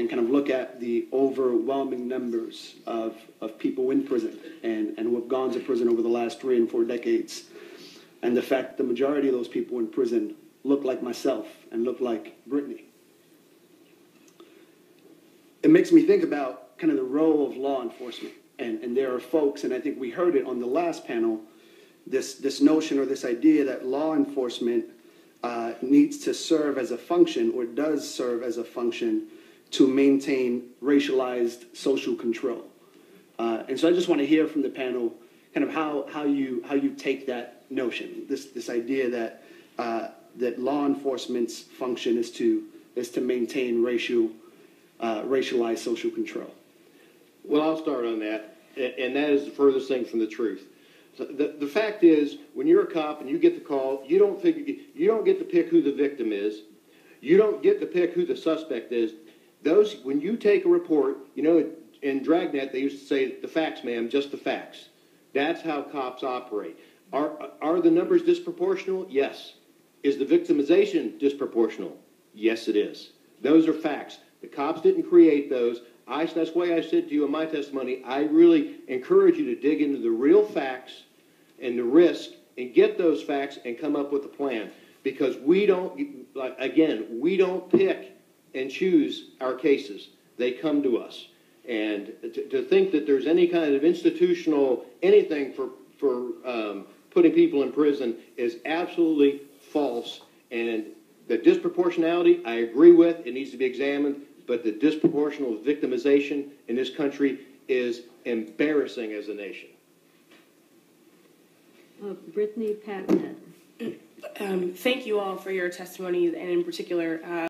and kind of look at the overwhelming numbers of people in prison and who have gone to prison over the last 3 and 4 decades, and the fact the majority of those people in prison look like myself and look like Brittany, it makes me think about kind of the role of law enforcement. And there are folks, and I think we heard it on the last panel, this notion or this idea that law enforcement needs to serve as a function, or does serve as a function, to maintain racialized social control. And so I just want to hear from the panel kind of how you take that notion, this idea that that law enforcement's function is to maintain racialized social control. Well, I'll start on that, and that is the furthest thing from the truth. So the fact is, when you're a cop and you get the call, you don't get to pick who the victim is. You don't get to pick who the suspect is. When you take a report, you know, in Dragnet they used to say, "The facts, ma'am, just the facts." That's how cops operate. Are the numbers disproportional? Yes. Is the victimization disproportional? Yes, it is. Those are facts. The cops didn't create those. That's why I said to you in my testimony, I really encourage you to dig into the real facts and the risk and get those facts and come up with a plan. Because we don't pick and choose our cases. They come to us. And to think that there's any kind of institutional anything for putting people in prison is absolutely false. And the disproportionality, I agree with. It needs to be examined. But the disproportional victimization in this country is embarrassing as a nation. Brittany Patnett. Thank you all for your testimony, and in particular,